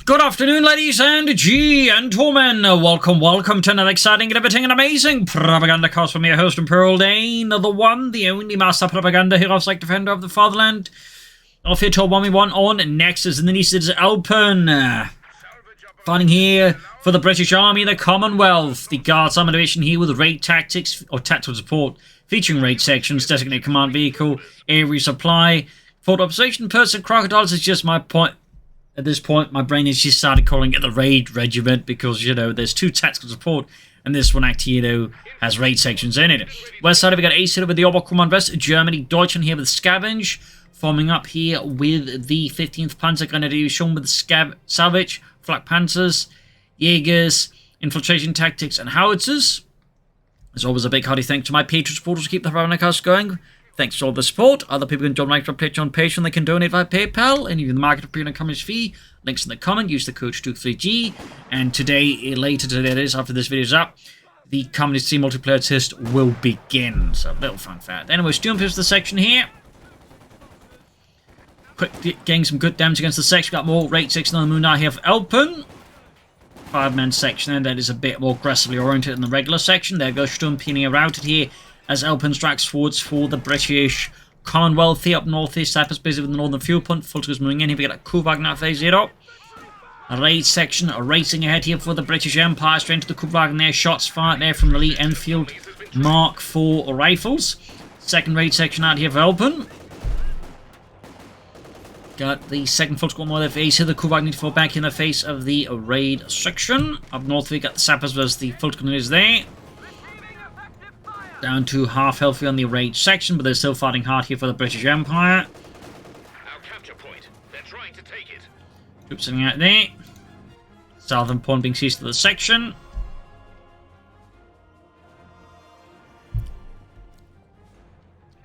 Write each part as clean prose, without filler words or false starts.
Good afternoon, ladies and gentlemen. Welcome to another exciting and everything and amazing Propagandacast from your host, Pearl Dane, the one, the only master propaganda hero, like defender of the fatherland. Off here to a 1v1 on Nexus, and then he says Elpern. Fighting here for the British Army, the Commonwealth. The Guards Armored Division here with raid tactics, or tactical support, featuring raid sections, designated command vehicle, area supply. Fort observation person, crocodiles is just my point. At this point, my brain has just started calling it the Raid Regiment because, you know, there's two tactical support and this one Acehiro has raid sections in it. West side, we got Acehiro with the Oberkommand West, Germany, Deutschland here with Scavenge, forming up here with the 15th Panzergrenadier Division with the Salvage, Flak Panzers, Jaegers, Infiltration Tactics, and Howitzers. As always, a big hearty thanks to my Patreon supporters to keep the Propagandacast going. Thanks for all the support. Other people can donate from Patreon page and they can donate via PayPal. And even the market appear and company's fee. Links in the comment. Use the CoH2 3G. And today, later today it is, after this video is up, the Communist C multiplayer test will begin. So, a little fun fact. Anyway, Sturm to the section here. Quick, getting some good damage against the section. Got more raid section on the moon now here for Elpern. 5-man section and that is a bit more aggressively oriented than the regular section. There goes Sturm Pioneer routed here as Elpern strikes forwards for the British Commonwealth here up northeast. Cyprus busy with the northern fuel point. Fulters moving in here. We got a Kubag now phase 0. A raid section racing ahead here for the British Empire. Straight into the Kubag and there. Shots fired there from the Lee Enfield Mark IV rifles. Second raid section out here for Elpern. Got the second full squad more their face here. The Kubag need to fall back in the face of the raid section. Up north we got the Sappers versus the full squad is there. Down to half healthy on the raid section, but they're still fighting hard here for the British Empire. Our capture point. They're trying to take it. Troops sitting out there. Southern point being seized to the section.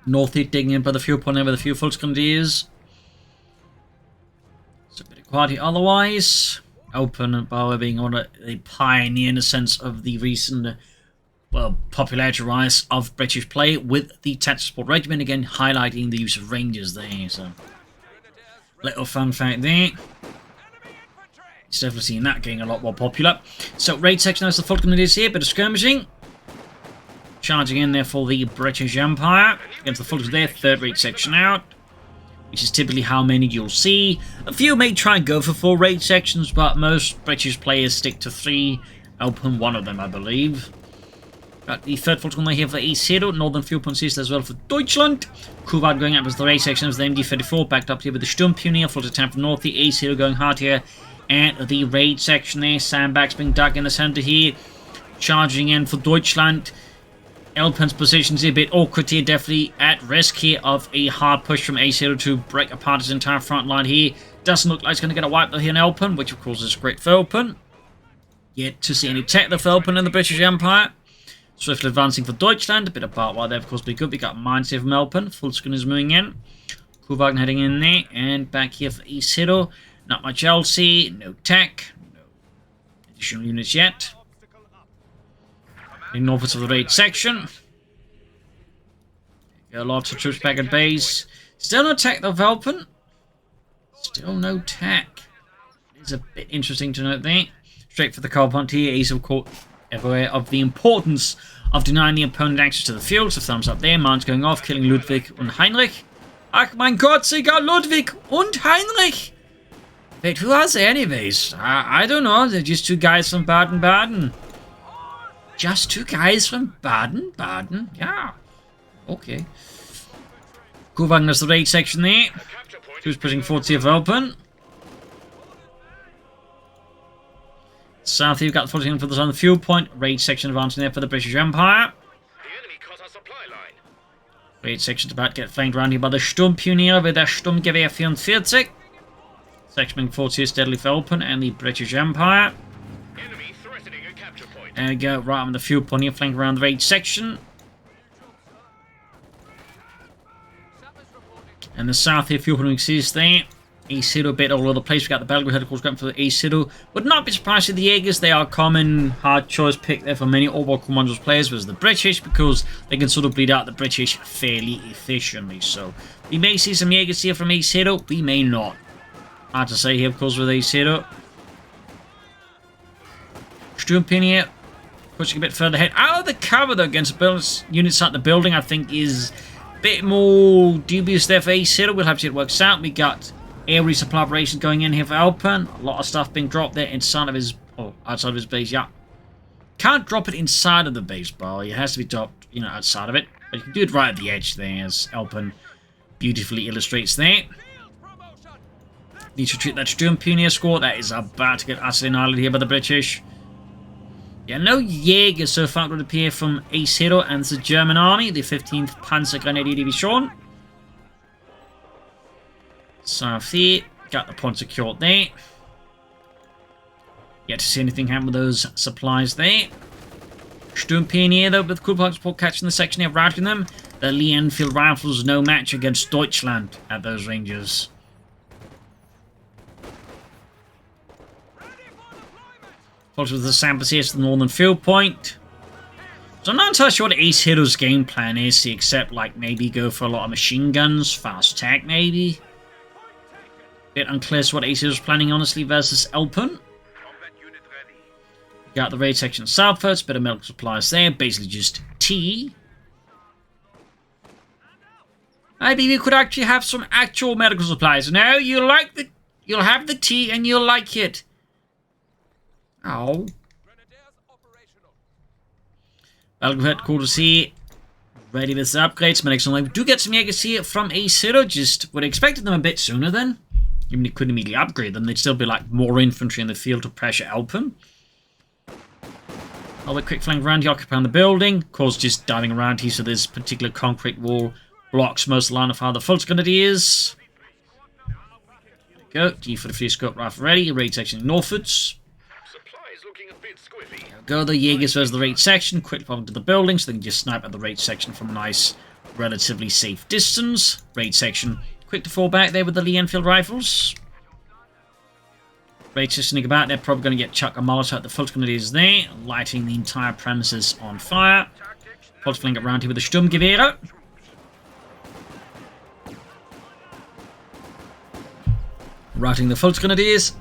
North digging in by the fuel point there with a few full grenadiers. It's a bit of quiet here otherwise. Elpern and Bauer being on a pioneer in the sense of the recent popularity rise of British play with the Tactical Support Regiment, again highlighting the use of Rangers there. So, little fun fact there. It's definitely seeing that getting a lot more popular. So, raid section as the full grenadiers here, bit of skirmishing. Charging in there for the British Empire against the full there, third raid section out, which is typically how many you'll see. A few may try and go for 4 raid sections, but most British players stick to 3. Elpern one of them, I believe. Got the third full squad here for Acehiro, northern fuel point seized as well for Deutschland. Kubag going up as the raid section of the MD-34, backed up here with the Sturm Pioneer, full attack from north. The Acehiro going hard here, and the raid section there. Sandbags being dug in the center here, charging in for Deutschland. Elpern's positions a bit awkward here, definitely at risk here of a hard push from Acehiro to break apart his entire front line here. Doesn't look like it's going to get a wipe though here in Elpern, which of course is great for Elpern. Yet to see any tech for Elpern in the British Empire. Swiftly advancing for Deutschland. A bit of part while there, of course, be good. We got mines here from Elpern. Full screen is moving in. Kubag heading in there. And back here for Acehiro. Not much else here. No tech. No additional units yet. In north of the raid section. Got lots of troops back at base. Still no tech though, Elpern. Still no tech. It's a bit interesting to note there. Straight for the coal plant here. Ace of course aware of the importance of denying the opponent access to the field. So thumbs up there. Mines going off, killing Ludwig and Heinrich. Ach mein Gott, sie got Ludwig und Heinrich! Wait, who are they anyways? I don't know. They're just 2 guys from Baden-Baden. Just 2 guys from Baden-Baden? Yeah. Okay. Kubag has the raid section there. Who's pushing forward here for Elpern? South, you've got the 14 for the on the fuel point. Raid section advancing there for the British Empire. The enemy cut our supply line. Raid section's about to get flanked around here by the Sturm Pioneer with their Sturmgewehr 44. Section being forward here steadily for Elpern and the British Empire. Enemy threatening a capture point. There we go, right on the fuel point here, flanking around the raid section. And the south here, fuel point exists there. Acehiro a bit all over the place. We got the Belgrade headquarters going for the Acehiro. Would not be surprised if the Jaegers, they are a common hard choice pick there for many Overwatch Commandos players versus the British, because they can sort of bleed out the British fairly efficiently. So we may see some Jaegers here from Acehiro, we may not. Hard to say here, of course, with Acehiro. Sturmpion here. Pushing a bit further ahead. Out of the cover, though, against the units at the building, I think is a bit more dubious there for Acehiro. We'll have to see how it works out. We got air resupply operations going in here for Elpern. A lot of stuff being dropped there inside of his... Oh, outside of his base, yeah. Can't drop it inside of the base, bro. It has to be dropped, you know, outside of it. But you can do it right at the edge there, as Elpern beautifully illustrates there. Need to treat that Sturmpionier squad. That is about to get utterly annihilated here by the British. Yeah, no Jäger so far would appear from Acehiro and the German army, the 15th Panzer Grenadier Division. South here, got the point secured there. Yet to see anything happen with those supplies there. Sturmpionier though, with cool support catching the section here, routing them. The Lee Enfield rifles no match against Deutschland at those ranges. Folks with the samples here to the northern field point. So I'm not entirely sure what Acehiro's game plan is, except like maybe go for a lot of machine guns, fast attack maybe. Bit unclear as to what Acehiro's planning honestly versus Elpern. Got the raid section southwards, bit of medical supplies there, basically just tea. Maybe we could actually have some actual medical supplies. No, you'll have the tea and you'll like it. Oh. Medical headquarters here. Ready with the upgrades. We do get some Jägers here from Acehiro. Just would have expected them a bit sooner then. Even if you couldn't immediately upgrade them, they'd still be like more infantry in the field to pressure Elpern. I'll be quick flank around here, occupying the building. Of course, just diving around here so there's particular concrete wall blocks most of the line of how the Volksgrenadiers. There we go. G for the free scope rifle ready. Raid section northwards. Go the Jägers versus the raid section. Quick pop into the building so they can just snipe at the raid section from a nice, relatively safe distance. Raid section quick to fall back there with the Lee Enfield rifles. Raid section about, they're probably going to get chuck a Molotov at the Volksgrenadiers there, lighting the entire premises on fire. Pulse flank around here with the Sturmgewehre. Routing the Volksgrenadiers.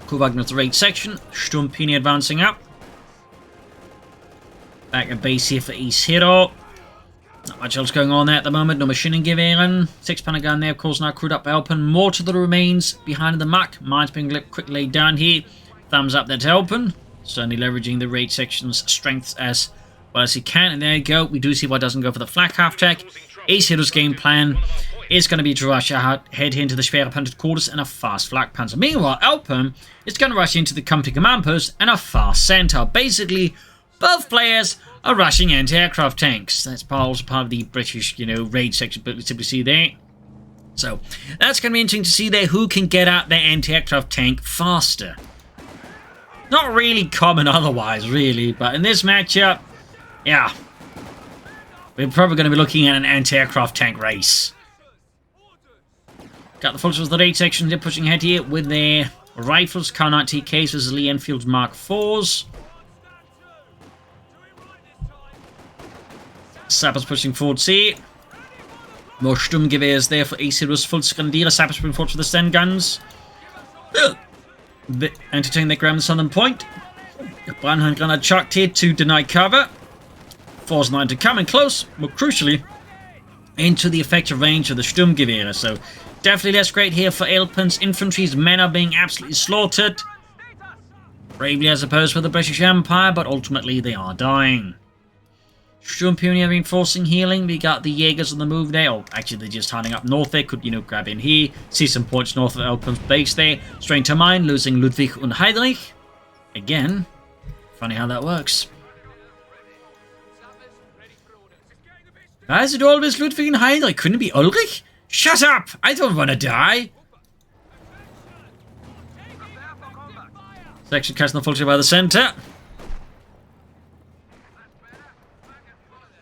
Kuwagner with the raid section. Sturmpionier advancing up. Back at base here for Acehiro. Not much else going on there at the moment. No Maschinengewehren. 6-pounder gun there, of course, now crewed up by Elpern. More to the remains behind the muck. Mines being quick laid down here. Thumbs up there to Elpern. Certainly leveraging the raid section's strengths as well as he can. And there you go. We do see why it doesn't go for the flak half-tech. Acehiro's game plan is going to be to rush out, head into the Schwere Panzer quarters and a fast flak panzer. Meanwhile, Elpern is going to rush into the company command post and a fast centaur. Basically, both players are rushing anti-aircraft tanks. That's also part of the British, raid section, but we simply see there. So, that's going to be interesting to see there who can get out their anti-aircraft tank faster. Not really common otherwise, really, but in this matchup, yeah. We're probably going to be looking at an anti-aircraft tank race. Got the Fulters of the raid section, they're pushing ahead here with their rifles, Car-9 TKs versus Lee Enfield Mark 4s. Sappers pushing forward here. More Sturmgewehrs there for Acehiro's Volksgrenadier. Sappers pushing forward for the Sten guns. Entertaining their ground on the southern point. Brandhand Granat chucked here to deny cover. Force 9 to come in close, more crucially, into the effective range of the Sturmgewehre. So, definitely less great here for Elpern's infantry's men are being absolutely slaughtered. Bravely, I suppose, for the British Empire, but ultimately they are dying. Sturmpionier reinforcing healing. We got the Jägers on the move there. Oh, actually, they're just hiding up north there. Could, grab in here. See some points north of Elpern's base there. Strain to mine, losing Ludwig and Heinrich. Again, funny how that works. Why is it always Ludwig and Heinrich? Couldn't it be Ulrich? Shut up! I don't want to die! Section casting the Fulcher by the center.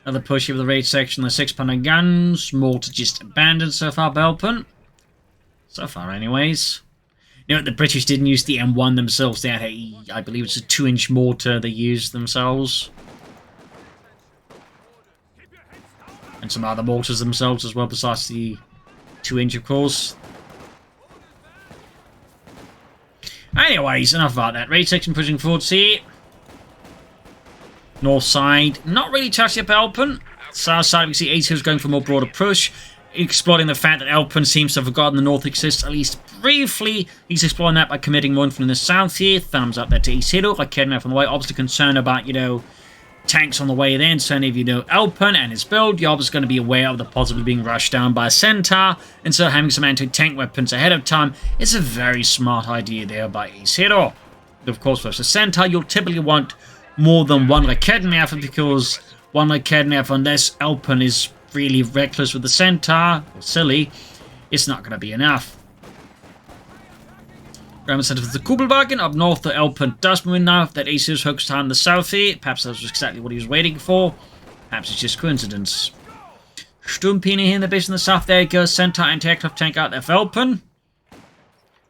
Another push here with the raid section, the 6-pounder guns. More to just abandon so far by Elpern. So far, anyways. The British didn't use the M1 themselves. They had I believe it's a 2-inch mortar they used themselves. And some other mortars themselves as well, besides the 2-inch, of course. Anyways, enough about that. Raid section pushing forward here. North side, not really touching up Elpern. South side, we see Acehiro's going for a more broader push, exploiting the fact that Elpern seems to have forgotten the north exists, at least briefly. He's exploring that by committing more infantry in the south here. Thumbs up there to Acehiro, like Kednev on the way. Obviously concerned about, you know, tanks on the way then. Certainly if you know Elpern and his build, you're obviously going to be aware of the possibly being rushed down by a centaur, and so having some anti-tank weapons ahead of time is a very smart idea there by Acehiro. Of course, versus a centaur, you'll typically want more than one Kednev, because one Kednev, unless Elpern is really reckless with the centaur, or silly, it's not going to be enough. Ground center for the Kubelwagen. Up north, the Elpern does move now that Acehiro's focused on the south here. Perhaps that was exactly what he was waiting for. Perhaps it's just coincidence. Sturmpine here in the base in the south. There it goes. Centaur anti-aircraft tank out there for Elpern.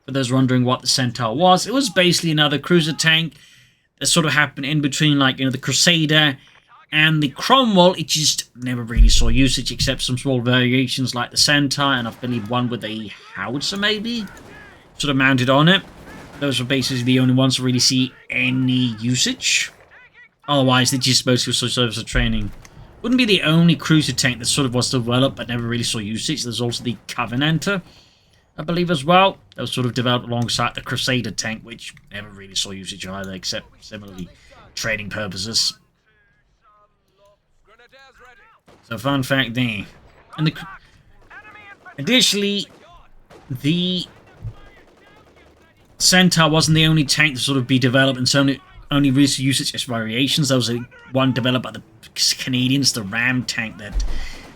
For those wondering what the Centaur was, it was basically another cruiser tank that sort of happened in between, like, you know, the Crusader and the Cromwell. It just never really saw usage except some small variations like the Centaur, and I believe one with a howitzer maybe sort of mounted on it. Those were basically the only ones to really see any usage. Otherwise, they just mostly serve as training. Wouldn't be the only cruiser tank that sort of was developed but never really saw usage. There's also the Covenanter, I believe, as well. That was sort of developed alongside the Crusader tank, which never really saw usage either, except similarly trading purposes. So, fun fact there. And additionally, the Centaur wasn't the only tank to sort of be developed and so only recent usage as variations. There was one developed by the Canadians, the Ram tank, that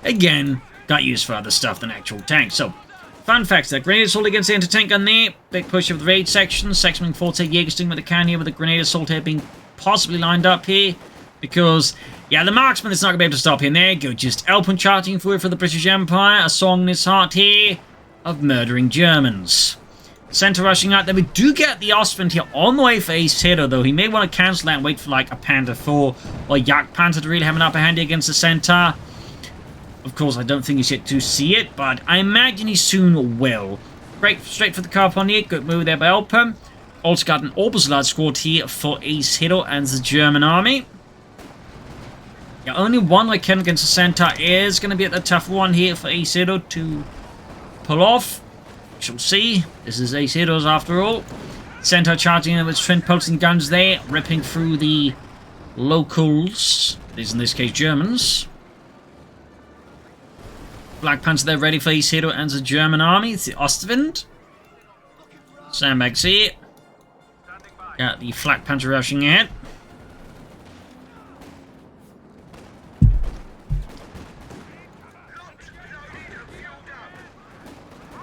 again got used for other stuff than actual tanks. So, fun facts there: grenade assault against the anti-tank gun there. Big push of the raid section. Section Forte Jägersting with the can here, with the grenade assault here being possibly lined up here. Because, yeah, the marksman is not going to be able to stop him. There you go. Just Elpern charging forward for the British Empire. A song in his heart here of murdering Germans. Center rushing out there. We do get the Ostwind here on the way for Acehiro, though. He may want to cancel that and wait for like a Panther 4 or Jagdpanther to really have an upper hand against the Centaur. Of course, I don't think he's yet to see it, but I imagine he soon will. Great, straight for the Carpon here. Good move there by Elpern. Also got an Obersalad squad here for Acehiro and the German army. Yeah, only one Lycan against the Centaur is going to be a tough one here for Acehiro to pull off. Shall see. This is Acehiro's after all. Centaur charging in with twin pulsing guns there, ripping through the locals. These in this case Germans. Black Panther there ready for Acehiro and the German army. It's the Ostwind. Sandbags here. Got the Flak Panther rushing ahead.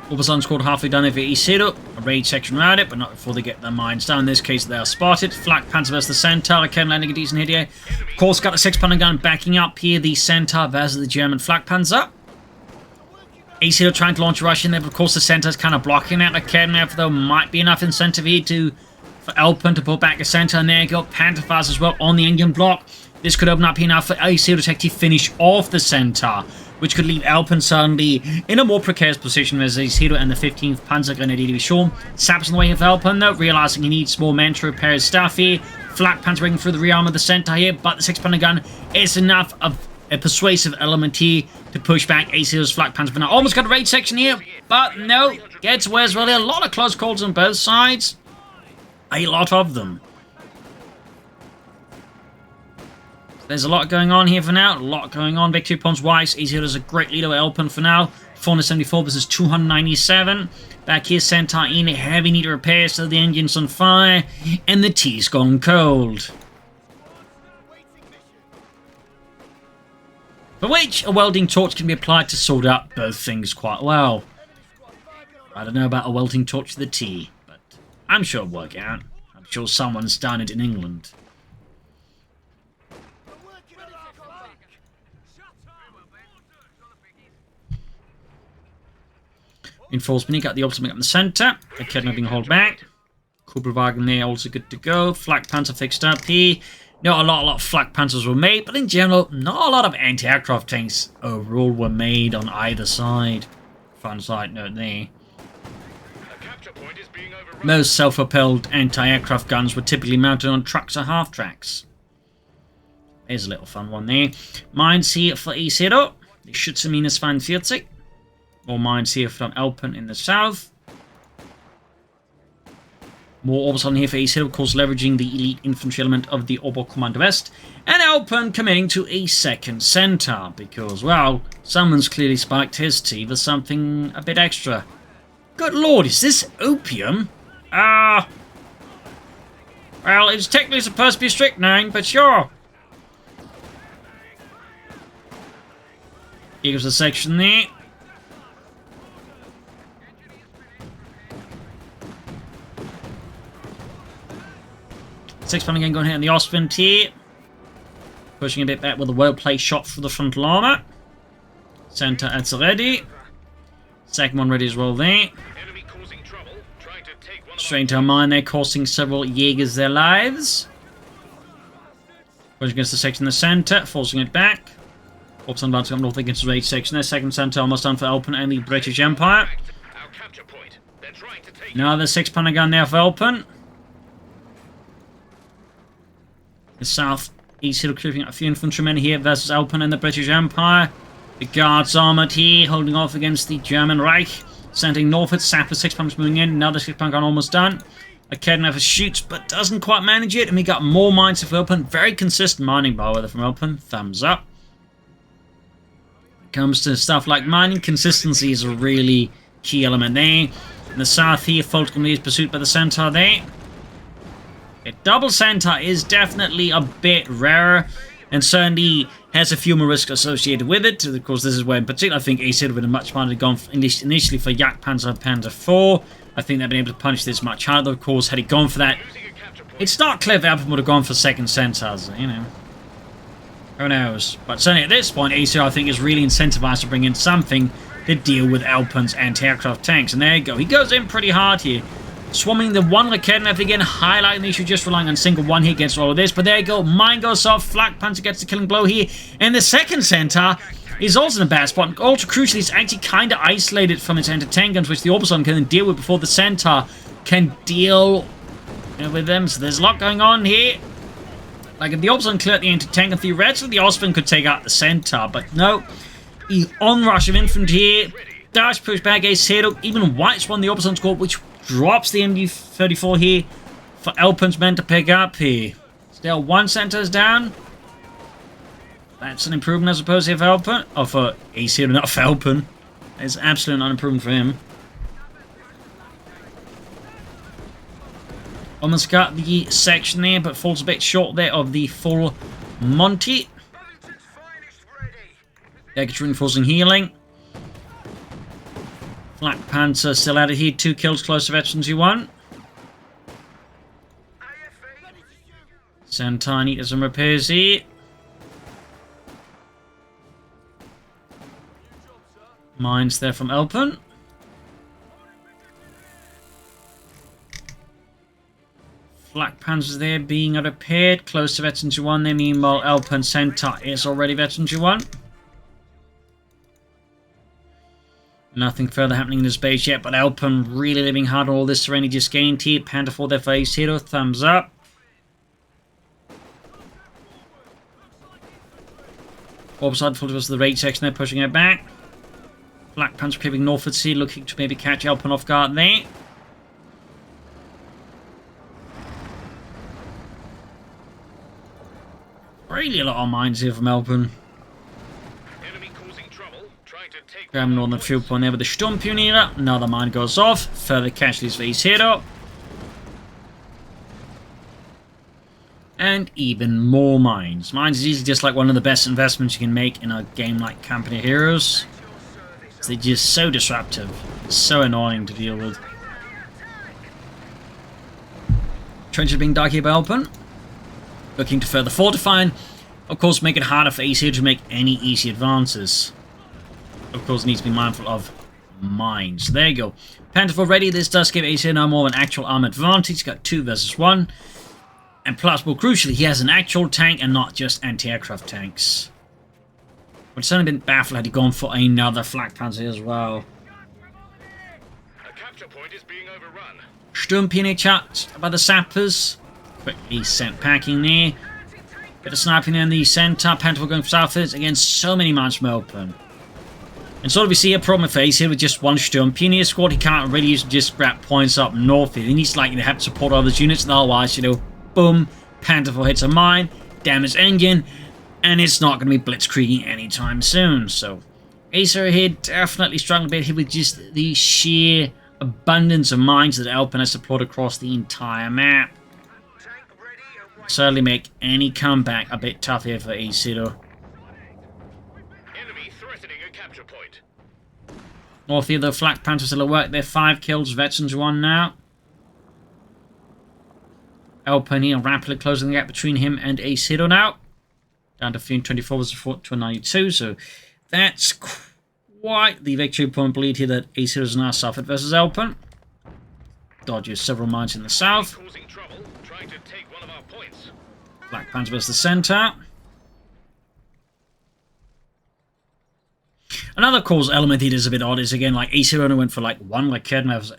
Obersan squad halfway done over Acehiro. A raid section around it, but not before they get their mines down. In this case, they are spotted. Flak Panther versus the Centaur. Again, landing a decent hit here. Of course, got the 6-pounder gun backing up here. The Centaur versus the German Flak Panther. Acehiro trying to launch a rush in there, but of course the Centaur's kind of blocking that. Again, though, might be enough incentive here for Elpern to pull back a Centaur. And there you go. Panther fires as well on the engine block. This could open up enough for Acehiro to actually finish off the Centaur, which could leave Elpern suddenly in a more precarious position as Acehiro and the 15th Panzer Grenadier Division. Saps on the way of Elpern, though, realizing he needs more men to repair his stuff here. Flak Panther breaking through the rear arm of the Centaur here, but the 6-pounder gun is enough of a persuasive element here to push back Acehiro's Flak Panther. For now, almost got a raid section here, but no, gets away as well. There are a lot of close calls on both sides. A lot of them. There's a lot going on here for now. A lot going on. Victory points wise. Acehiro is a great leader with Elpern for now. 474 versus 297. Back here, Centaur in heavy need of repair, so the engine's on fire, and the tea's gone cold. For which a welding torch can be applied to sort out both things quite well. I don't know about a welding torch to the tea, but I'm sure it'll work out. I'm sure someone's done it in England. Reinforcement, got the ultimate up in the centre. The Kedma being held back. Kubelwagen there also good to go. Flak Panther fixed up here. Not a lot of Flak Panthers were made, but in general, not a lot of anti-aircraft tanks overall were made on either side. Fun side note there. Most self-propelled anti-aircraft guns were typically mounted on trucks or half-tracks. There's a little fun one there. Mines here for Acehiro. Die Schützenminus 42. More mines here from Elpern in the south. More orbs on here for Acehiro, of course, leveraging the elite infantry element of the Oberkommando West. And Elpern committing to a second center. Because, well, someone's clearly spiked his tea for something a bit extra. Good lord, is this opium? Well, it's technically supposed to be strychnine, but sure. Here goes the section there. Six-man again going here in the Ostwind here. Pushing a bit back with a well-placed shot through the frontal armor. Center at ready. Second one ready as well there. Straight into a mine there, costing several Jaegers their lives. Pushing against the section in the center, forcing it back. Ops on advancing up north against the rage section there. Second center almost done for Elpern and the British Empire. Another 6-pounder gun there for Elpern. The south east hill creeping up a few infantrymen here versus Elpern and the British Empire. The guards armored here, holding off against the German Reich. Sending northward, Sapper 6-pounders moving in. Another 6-pounder gun almost done. A Kednever shoots but doesn't quite manage it. And we got more mines from Elpern. Very consistent mining by weather from Elpern. Thumbs up. Comes to stuff like mining, consistency is a really key element there. In the south here, Falcon is pursued by the centaur there. A double centaur is definitely a bit rarer, and certainly has a few more risks associated with it. Of course, this is where in particular I think Acehiro would have much rather gone initially for Jagdpanzer Panzer IV. I think they've been able to punish this much harder. Of course, had he gone for that, it's not clear if Elpern would have gone for second centaurs, you know. Who knows? But certainly at this point, Acehiro, I think, is really incentivized to bring in something to deal with Elpern's anti-aircraft tanks. And there you go. He goes in pretty hard here. Swarming the one Raketnev again, highlighting the issue, just relying on single one hit against all of this. But there you go. Mine goes off. Flak Panzer gets the killing blow here. And the second centaur is also in a bad spot. Ultra crucially, it's actually kind of isolated from its anti-tank guns, which the Orbison can then deal with before the centaur can deal with them. So there's a lot going on here. Like, if the Orbison cleared the anti-tank, and theoretically the Ostwind could take out the centaur. But no. The onrush of infantry here. Dash push back Acehiro. Even White's won the Orbison score, which drops the MD-34 here for Elpern's men to pick up here. Still, one centaur's down. That's an improvement, I suppose, here for Elpern. Or for Acehiro, not for Elpern. It's absolutely not an improvement for him. Almost got the section there, but falls a bit short there of the full Monty. Gets reinforcing healing. Black Panther still out of here. 2 kills close to veterans you won. Centaur needs some repairs here. Mines there from Elpern. Black Panzers there being repaired. Close to veterans you won there. Meanwhile, Elpern Centaur is already veterans you won. Nothing further happening in this base yet, but Elpern really living hard on all this terrain he just gained here. Panther 4 there for Acehiro. Thumbs up. Orbside full to the raid section there, pushing it back. Black Panther creeping northwards here, looking to maybe catch Elpern off guard there. Really a lot of mines here from Elpern. Grab northern field point there with the Sturmpioniere. Another mine goes off. Further casualties for Acehiro. And even more mines. Mines is easily just like one of the best investments you can make in a game like Company Heroes. They're just so disruptive. So annoying to deal with. Trenches being dug here by Elpern. Looking to further fortify and, of course, make it harder for Acehiro to make any easy advances. Of course, needs to be mindful of mines. So there you go. Panther ready. This does give Acehiro now more of an actual arm advantage. He's got 2 versus 1. And plus, more crucially, he has an actual tank and not just anti-aircraft tanks. Would certainly been baffled had he gone for another Flak Panzer as well. A capture point is being overrun. Sturmpioniere chat by the sappers. Quickly sent packing there. Bit of sniping in the centre. Panther going southwards. Again, so many mines from Elpern. And sort of we see a problem face here with just one Sturm Pioneer squad. He can't really just grab points up north here. He needs to, like, have support of his units, and otherwise, boom, Panther hits a mine, damage engine, and it's not going to be blitzkrieging anytime soon. So, Acehiro here definitely struggling a bit here with just the sheer abundance of mines that Elpern has deployed across the entire map. Certainly make any comeback a bit tough here for Acehiro. North here, the Flak Panther still at work. They're 5 kills, Veterans 1 now. Elpern here rapidly closing the gap between him and Acehiro now. Down to 324 was to 92, so that's quite the victory point bleed here that Acehiro's now suffered versus Elpern. Dodges several mines in the south. Black Panther versus the centre. Another cause element here is a bit odd is, again, like, Acehiro only went for, like, 1, like Kedmav's.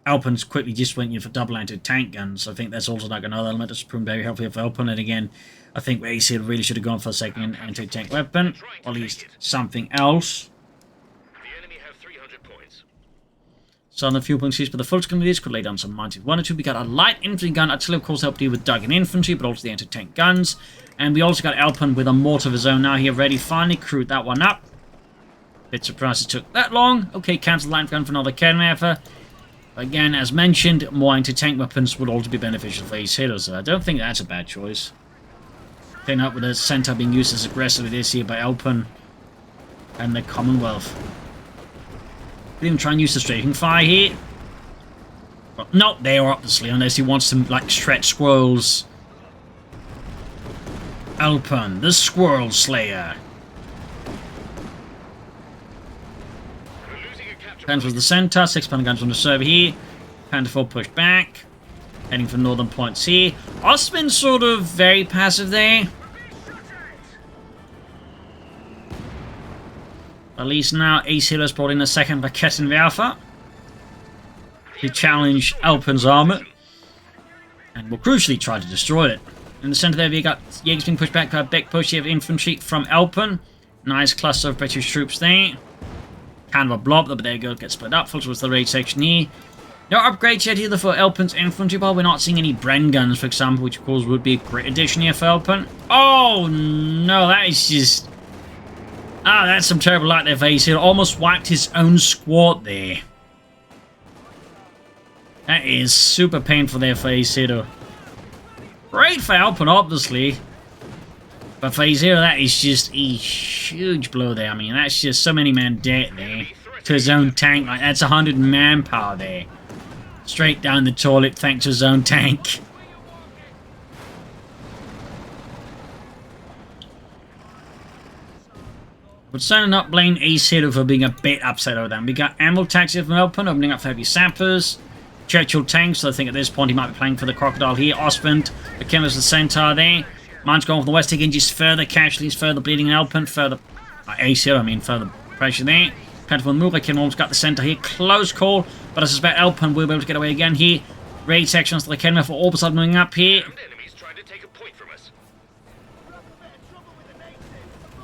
Elpern's quickly just went for double anti-tank guns. I think that's also, like, another element that's proven very helpful for Elpern. And again, I think Acehiro really should have gone for a second anti-tank weapon, or at least something else. The enemy have 300 points. So on the fuel point seized, but the full screen could lay down some mines. 1 or 2, we got a light infantry gun. Artillery, of course, helped deal with dug-in infantry, but also the anti-tank guns. And we also got Elpern with a mortar of his own now here ready. Finally crewed that one up. Bit surprised it took that long. Okay, cancel the line gun for another Kedmaffer. Again, as mentioned, more anti-tank weapons would also be beneficial for Acehiro, so I don't think that's a bad choice. Picking up with the centre being used as aggressively this here by Elpern and the Commonwealth. Could even try and use the striking fire here. But not there, obviously, unless he wants to, like, stretch squirrels. Elpern, the Squirrel Slayer. Panther was the centre, 6 Panther guns on the server here. Panther 4 pushed back. Heading for northern points here. Osman's sort of very passive there. At least now Acehiro's brought in a second Rakettenwerfer to challenge Elpern's armour. And will crucially try to destroy it. In the centre there we got Jägers being pushed back by a big push here of infantry from Elpern. Nice cluster of British troops there. Kind of a blob, but there you go, gets split up. Full towards the raid section here. No upgrades yet either for Elpern's infantry, but we're not seeing any Bren guns, for example, which of course would be a great addition here for Elpern. Oh no, that is just... Ah, that's some terrible light there for Acehiro. Almost wiped his own squad there. That is super painful there for Acehiro. Great for Elpern, obviously. But for Acehiro, that is just a huge blow there. I mean, that's just so many men dead there. To his own tank. Like, that's 100 manpower there. Straight down the toilet thanks to his own tank. Would certainly not blame Acehiro for being a bit upset over them. We got Ammo Taxi from Elpern opening up for heavy sappers. Churchill tanks, so I think at this point he might be playing for the Crocodile here. Osmond, the Chemist, the Centaur there. Mine's going for the west again, just further casualties, further bleeding in Elpern, further... Acehiro, I mean, further pressure there. Plentiful move, Kim almost got the centre here. Close call, but I suspect Elpern will be able to get away again here. Raid sections to the Kenma for Orbisod moving up here.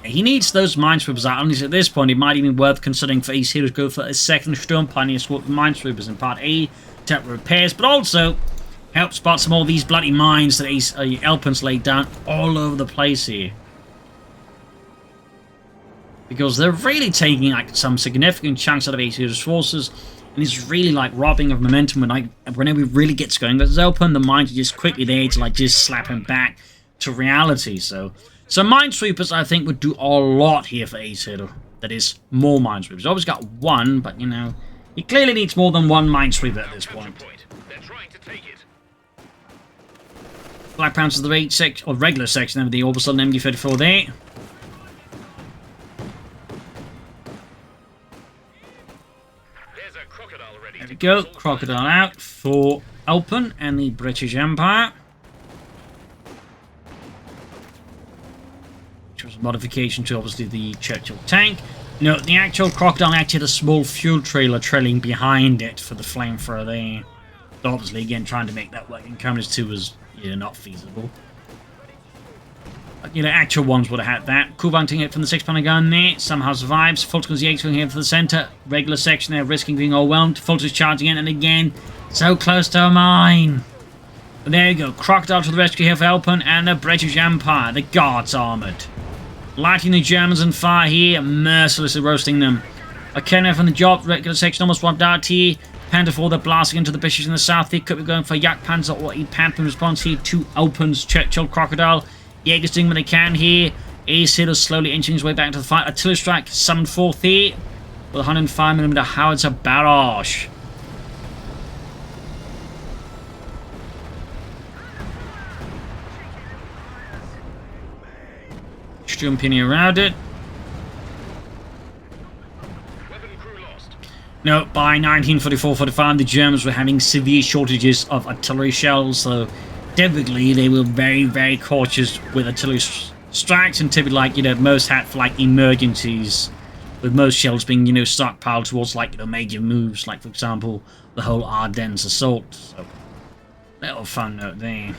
He needs those minesweepers out. At least at this point, it might even be worth considering for Acehiro to go for a second Sturm Pioneer squad with minesweepers in Part A, tech repairs, but also help spot some more of these bloody mines that Elpern's laid down all over the place here. Because they're really taking like some significant chunks out of Acehiro's forces, and it's really like robbing of momentum whenever he really gets going. But Elpern, the mines are just quickly there to like just slap him back to reality. So minesweepers, I think, would do a lot here for Acehiro. That is, more minesweepers. He's always got one, but you know, he clearly needs more than one minesweeper at this point. Black Panthers the raid section, or regular section of the Orbisol MD-34 there. There we go, Crocodile out for Elpern and the British Empire. Which was a modification to obviously the Churchill tank. No, the actual Crocodile actually had a small fuel trailer trailing behind it for the flamethrower there. So obviously, again, trying to make that work in Commodus 2 was not feasible. You know, actual ones would have had that. Cool bunting it from the 6-pounder gun there. Somehow survives. Fulton goes the 8 here for the center. Regular section there, risking being overwhelmed. Fulton's charging in, and again, so close to a mine. But there you go. Crocodile to the rescue here for Elpern and the British Empire. The Guards armoured. Lighting the Germans on fire here, mercilessly roasting them. O'Kenneth on the job. Regular section almost wiped out here. Panther 4, they're blasting into the British in the south here. Could be going for Yak Panzer or a Panther in response here to Elpern's Churchill Crocodile. Jaeger's doing what they can here. Acehiro slowly inching his way back into the fight. Artillery strike summoned forth here with 105mm howitzer barrage. Jumping around it. No, by 1944-45, the Germans were having severe shortages of artillery shells, so typically they were very, very cautious with artillery strikes, and typically, like, you know, most had for, like, emergencies, with most shells being, you know, stockpiled towards, like, you know, major moves, like, for example, the whole Ardennes assault. So, little fun note there.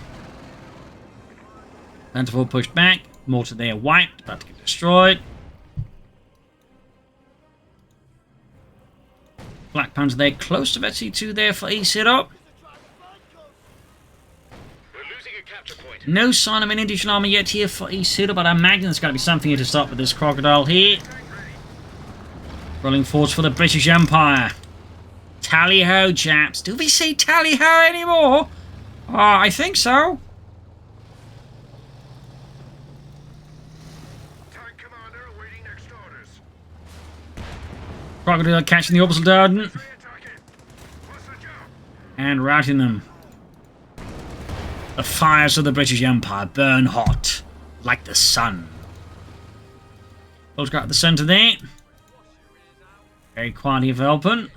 Panther 4 pushed back. Mortar there wiped, about to get destroyed. Black Panther there, close to C2 there for Acehiro. No sign of an additional armor yet here for Acehiro, but I imagine there's got to be something here to stop with this crocodile here. Rolling forwards for the British Empire. Tally-ho, chaps. Do we say tally-ho anymore? I think so. Crocodile catching the orbital Dardan and routing them. The fires of the British Empire burn hot like the sun. Photograph at the centre there. Very quietly for Elpern.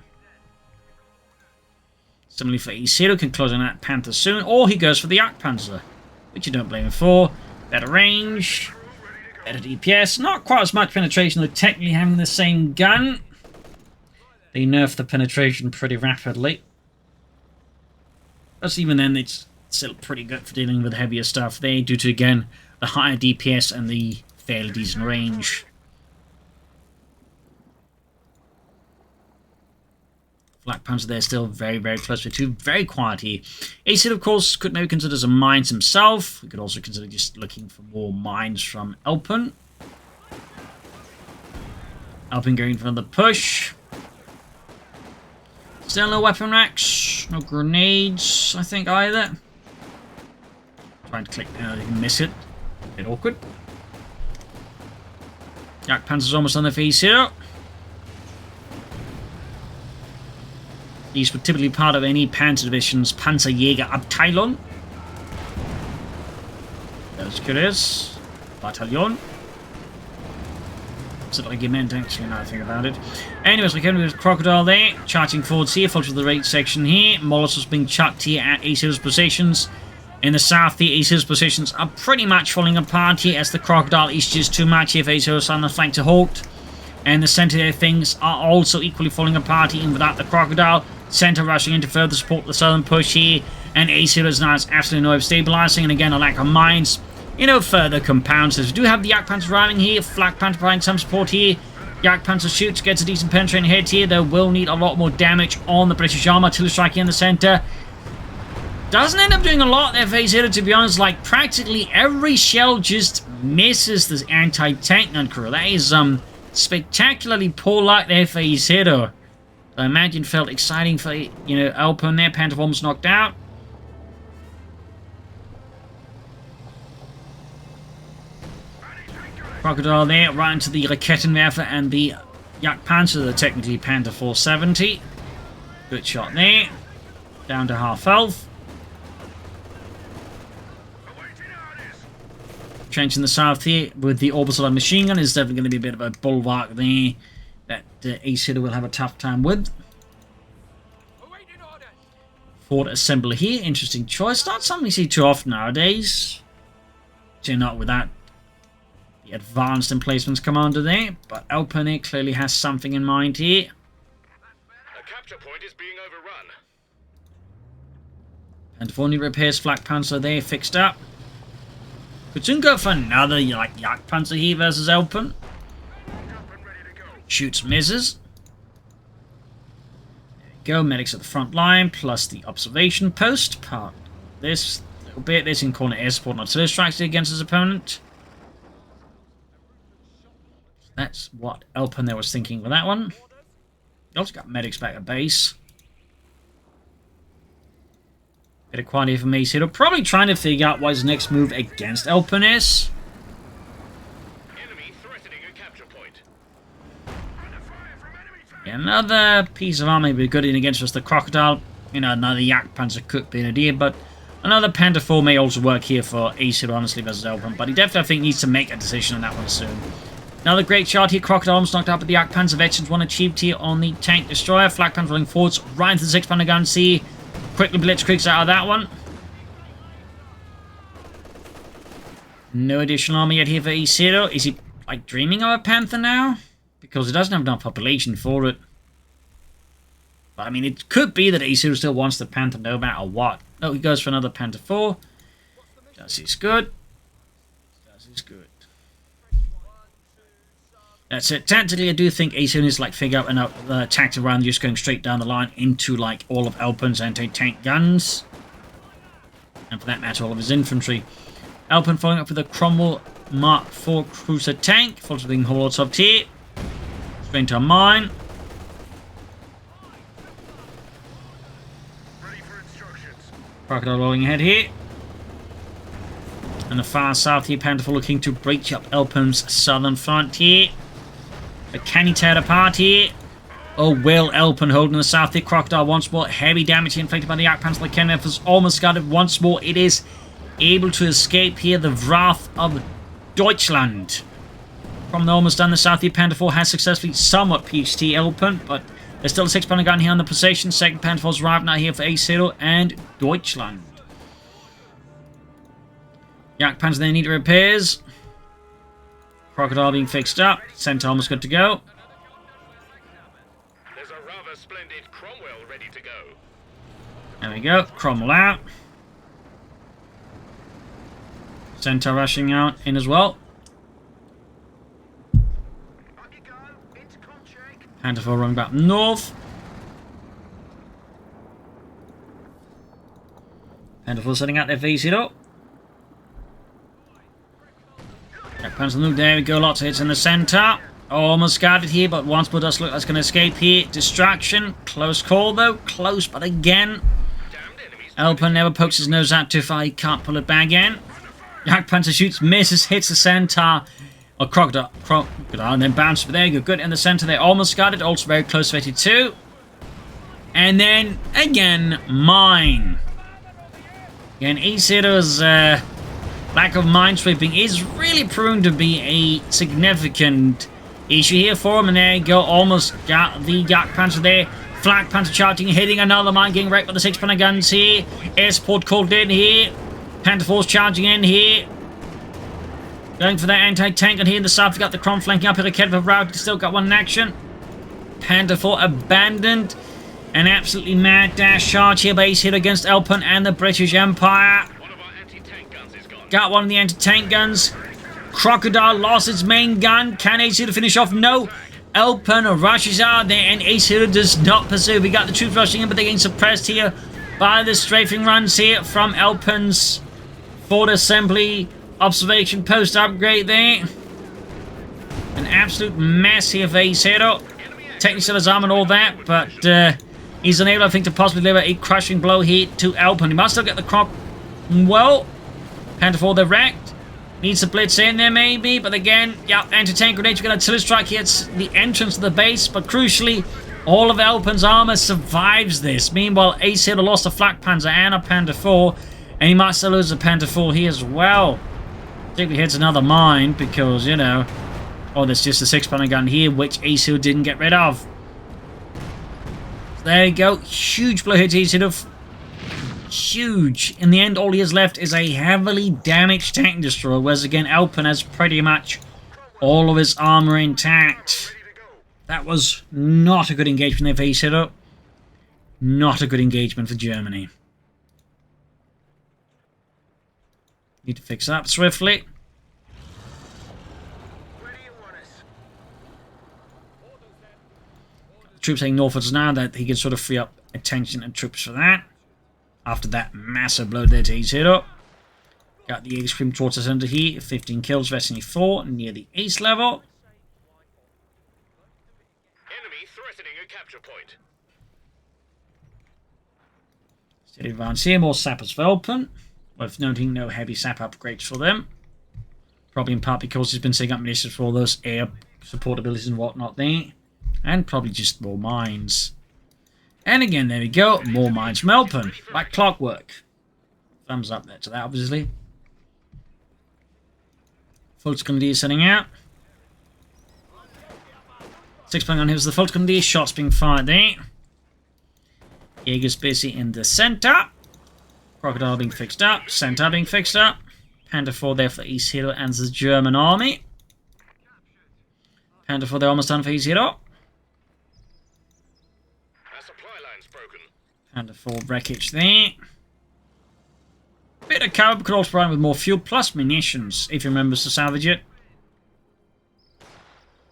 Similarly for Acehiro, can close on that Panther soon, or he goes for the Yak Panzer, which you don't blame him for. Better range, better DPS, not quite as much penetration, though technically having the same gun. They nerf the penetration pretty rapidly. But even then, it's still pretty good for dealing with heavier stuff there, due to, again, the higher DPS and the fairly decent range. Black Panther there still very, very close to 2. Very quiet here. Acehiro, of course, could maybe consider some mines himself. We could also consider just looking for more mines from Elpern. Elpern going for another push. Still no weapon racks, no grenades, I think, either. Trying to click now, you can miss it. A bit awkward. Yak Panzer's almost on the face here. These were typically part of any Panzer Division's Panzerjäger Abteilung. That's curious. Battalion. It's a regiment, actually, now I think about it. Anyways, we came with Crocodile there, charging forwards here, full to the right section here. Molotovs being chucked here at Acehiro's positions. In the south, the Acehiro's positions are pretty much falling apart here, as the Crocodile is just too much here for Acehiro's on the flank to halt. And the center there, things are also equally falling apart even without the Crocodile. Center rushing in to further support the southern push here. And Acehiro's now is absolutely no way of stabilizing, and again, a lack of mines, you know, further compounds this. We do have the Yak Panzer arriving here. Flak Panther providing some support here. Yak Panzer shoots, gets a decent penetrating hit here. They will need a lot more damage on the British armor. Artillery strike here in the center. Doesn't end up doing a lot there for Acehiro, to be honest. Like, practically every shell just misses this anti-tank gun crew. That is spectacularly poor luck there for Acehiro. I imagine felt exciting for, you know, Elpern there. Panther almost knocked out. Crocodile there, right into the Raketenwerfer and the Yak Panzer, the technically Panther 470. Good shot there. Down to half health. Trench in the south here with the orbital machine gun is definitely going to be a bit of a bulwark there that Acehiro will have a tough time with. Fort assembly here, interesting choice. Not something you see too often nowadays. So not with that the advanced emplacements commander there, but Elpern clearly has something in mind here. A capture point is being overrun. And for only repairs, Flak Panzer there fixed up. Could soon go for another like Jagdpanzer here versus Elpern. Shoots, misses. There we go. Medics at the front line plus the observation post. Part this little bit. This in corner air support and artillery strikes against his opponent. That's what Elpern there was thinking with that one. He also got medics back at base. Bit of quality from Acehiro. Probably trying to figure out what his next move against Elpern is. Enemy threatening a capture point. Yeah, another piece of armor would be good in against just the Crocodile. You know, another Jagdpanzer could be an idea, but another Panther 4 may also work here for Acehiro, honestly, versus Elpern. But he definitely, I think, needs to make a decision on that one soon. Another great shot here. Crocodile almost knocked out, but the Jagdpanzer veterans one achieved here on the tank destroyer. Flak Panzer rolling forwards right into the 6-pounder gun. See. Quickly blitzkriegs out of that one. No additional armor yet here for Acehiro. Is he, like, dreaming of a Panther now? Because he doesn't have enough population for it. But, I mean, it could be that Acehiro still wants the Panther no matter what. No, he goes for another Panther 4. Does his good. Does his good. That's it. Tactically, I do think Acehiro needs to like figure out an tactic around just going straight down the line into like all of Elpern's anti-tank guns. And for that matter, all of his infantry. Elpern following up with a Cromwell Mark IV cruiser tank. Followed by being hauled up here. Straight into a mine. Ready for instructions. Crocodile rolling ahead here. And the far south here, Panther 4 looking to breach up Elpern's southern front here. But can he tear it apart here? Oh, will Elpern holding the south here. Crocodile once more. Heavy damage inflicted by the Jagdpanzer. The Kenneth is almost got it once more. It is able to escape here. The Wrath of Deutschland. From the almost done, the south here, Panther 4 has successfully somewhat PHT Elpern. But there's still a 6-pounder gun here on the position. Second Panther 4's arrived now here for Acehiro and Deutschland. Jagdpanzer they need repairs. Crocodile being fixed up. Centaur almost good to go. There's a rather splendid Cromwell ready to go. There we go. Cromwell out. Centaur rushing out in as well. Panther 4 running back north. Panther 4 setting out their Acehiro. Jagdpanzer move, there we go, lots of hits in the center. Almost got it here, but once more does look like it's going to escape here. Distraction, close call though, close, but again. Elpern never pokes his nose out too far, he can't pull it back in. Jagdpanzer shoots, misses, hits the center. Or Crocodile, and then bounces, but there you go, good in the center, they almost got it, also very close to 82. And then, again, mine. Again, Acehiro's lack of mine sweeping is really proven to be a significant issue here for him. And there you go, almost got the Jagdpanzer there. Flak Panzer charging, hitting another mine, getting wrecked by the 6-pounder guns here. Air support called in here. Panther 4's charging in here. Going for that anti-tank, and here in the south, we got the Crom flanking up here. The route still got one in action. Panther 4 abandoned. An absolutely mad dash charge here by Acehiro against Elpern and the British Empire. Got one of the anti-tank guns. Crocodile lost its main gun. Can Acehiro finish off? No. Elpern rushes out there and Acehiro does not pursue. We got the troops rushing in, but they're getting suppressed here by the strafing runs here from Elpern's Fort Assembly observation post upgrade there. An absolute mess here for Acehiro. Technically still his arm and all that, but he's unable, I think, to possibly deliver a crushing blow here to Elpern. He must still get the Croc. Well, Panther 4, they're wrecked. Needs to blitz in there, maybe. But again, yeah, anti-tank grenades. We've got artillery strike here. It's the entrance to the base. But crucially, all of Elpern's armor survives this. Meanwhile, Acehiro lost a Flak Panzer and a Panther 4. And he might still lose a Panther 4 here as well. Particularly hits another mine because, you know... Oh, there's just a 6-pounder gun here, which Acehiro didn't get rid of. So there you go. Huge blow hit to Acehiro. Huge. In the end, all he has left is a heavily damaged tank destroyer, whereas again, Elpern has pretty much all of his armor intact. That was not a good engagement there for Acehiro. Not a good engagement for Germany. Need to fix that swiftly. Troops heading northwards now, that he can sort of free up attention and troops for that. After that massive blow there to Acehiro. Got the Ace Cream towards the center here. 15 kills, Destiny 4 near the ace level. Enemy threatening a capture point. Steady advance here, more sappers for Elpern. Worth noting, no heavy sap upgrades for them. Probably in part because he's been setting up munitions for all those air support abilities and whatnot there. And probably just more mines. And again, there we go. More mines from Elpern. Like clockwork. Thumbs up there to that, obviously. Volkskunde setting out. 6 playing on here's the Volkskunde. Shots being fired there. Jaeger's busy in the center. Crocodile being fixed up. Centaur being fixed up. Panther 4 there for Acehiro and the German army. Panther 4 they're almost done for Acehiro. Panther 4 wreckage there. Bit of cover, but could also provide with more fuel plus munitions if he remembers to salvage it.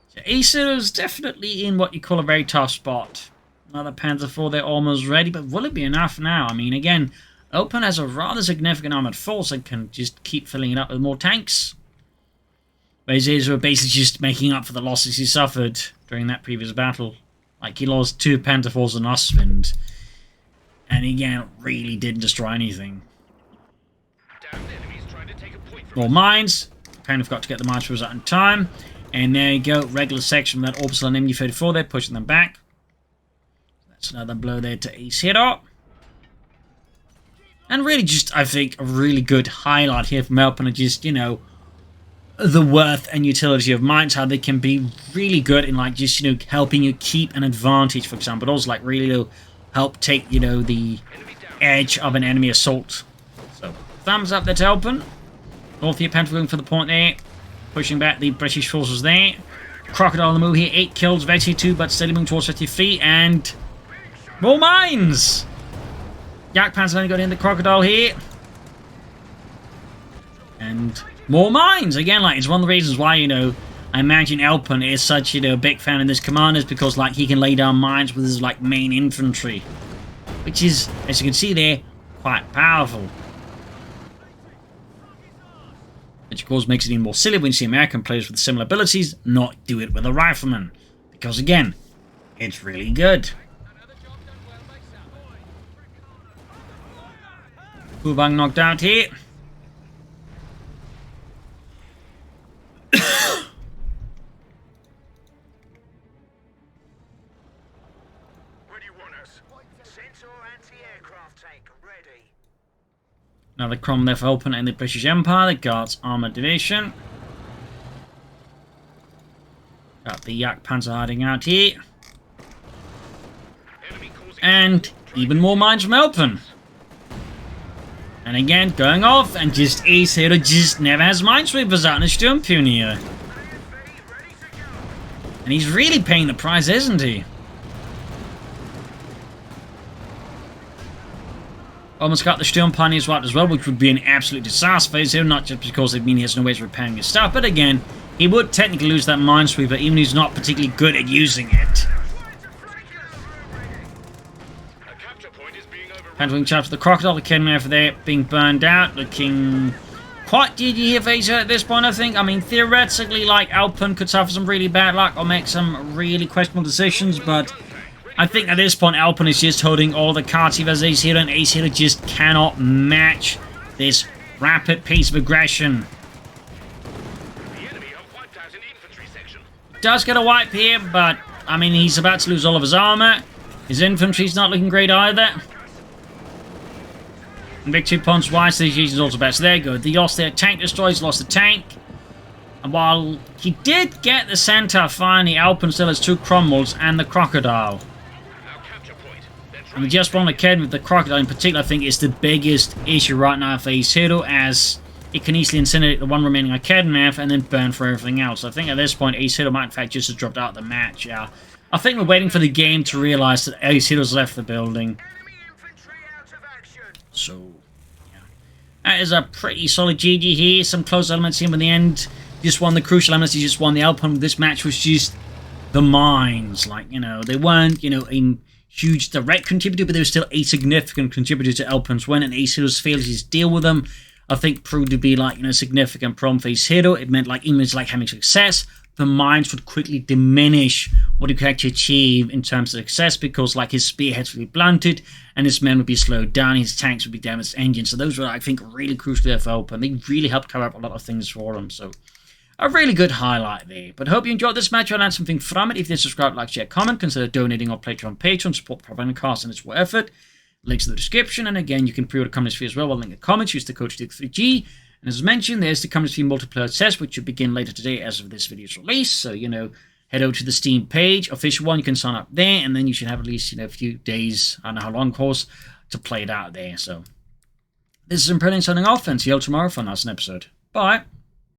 So Acehiro is definitely in what you call a very tough spot. Another Panther 4 they're almost ready, but will it be enough now? I mean, again, Elpern has a rather significant armored force that can just keep filling it up with more tanks. Whereas Acehiro basically just making up for the losses he suffered during that previous battle. Like, he lost 2 Panther 4s in Ostwind. And again, really didn't destroy anything. More mines. Apparently forgot to get the mines for us out in time. And there you go, regular section with that Orbital and MU-34 there, pushing them back. That's another blow there to Acehiro. And really just, I think, a really good highlight here from Elpern of just, you know, the worth and utility of mines, how they can be really good in, like, just, you know, helping you keep an advantage, for example, but also, like, really help take, you know, the edge of an enemy assault. So, thumbs up there to Elpern. North here, Panther going for the point there. Pushing back the British forces there. Crocodile on the move here, 8 kills, Veti 2, but steady moving towards 53, and more mines! Yak Panzer only got in the Crocodile here. And more mines! Again, like, it's one of the reasons why, you know, I imagine Elpern is such, you know, a big fan of this command, is because, like, he can lay down mines with his, like, main infantry. Which is, as you can see there, quite powerful. Which, of course, makes it even more silly when you see American players with similar abilities not do it with a rifleman. Because, again, it's really good. Kubang knocked out here. Another Crom there for Elpern and the British Empire, the Guards Armoured Division. Got the Yak Panzer hiding out here. And even more mines from Elpern. And again, going off, and just Acehiro just never has minesweepers out in the Sturmpune here. And he's really paying the price, isn't he? Almost got the Sturmpioneers wiped as well, which would be an absolute disaster for Acehiro, not just because it means he has no ways of repairing his stuff, but again, he would technically lose that minesweeper, even if he's not particularly good at using it. Handling charge for the Crocodile, the King over there being burned out, looking quite GG here for Acehiro at this point, I think. I mean, theoretically, like, Elpern could suffer some really bad luck or make some really questionable decisions, but I think at this point, Elpern is just holding all the cards he has Acehiro, and Acehiro just cannot match this rapid pace of aggression. Does get a wipe here, but, I mean, he's about to lose all of his armor. His infantry's not looking great either. And victory points wise, the is also best. So there you go. The lost their tank destroys, lost the tank. And while he did get the Centaur finally, Elpern still has 2 Cromwells and the Crocodile. And we just want to kid with the Crocodile in particular, I think is the biggest issue right now for Acehiro, as it can easily incinerate the one remaining Akedmath and then burn for everything else. I think at this point, Acehiro might in fact just have dropped out of the match. Yeah, I think we're waiting for the game to realise that Acehiro's left the building. So, yeah. That is a pretty solid GG here. Some close elements here in the end. Just won the crucial elements. He just won the Elpern. This match was just the mines. Like, they weren't, a huge direct contributor, but they were still a significant contributor to Elpern's win. And Acehiro's failures to deal with them, I think, proved to be like, a significant problem for Acehiro. It meant like, even like having success, the mines would quickly diminish what he could actually achieve in terms of success, because like his spearheads would be blunted and his men would be slowed down, his tanks would be damaged engines. So those were, I think, really crucial there for Elpern. They really helped cover up a lot of things for him. So a really good highlight there. But hope you enjoyed this match. I learned something from it. If you did, subscribe, like, share, comment, consider donating or pledging on Patreon, support Propagandacast and its work effort. Links in the description. And again, you can pre-order Communist Fee as well. I'll link in the comments. Use the code CoH2 And as mentioned, there's the Communist Fee multiplayer test, which should begin later today as of this video's release. So, head over to the Steam page, official one. You can sign up there, and then you should have at least, a few days, I don't know how long, of course, to play it out there. So, this is Elpern signing off, and see you all tomorrow for another episode. Bye.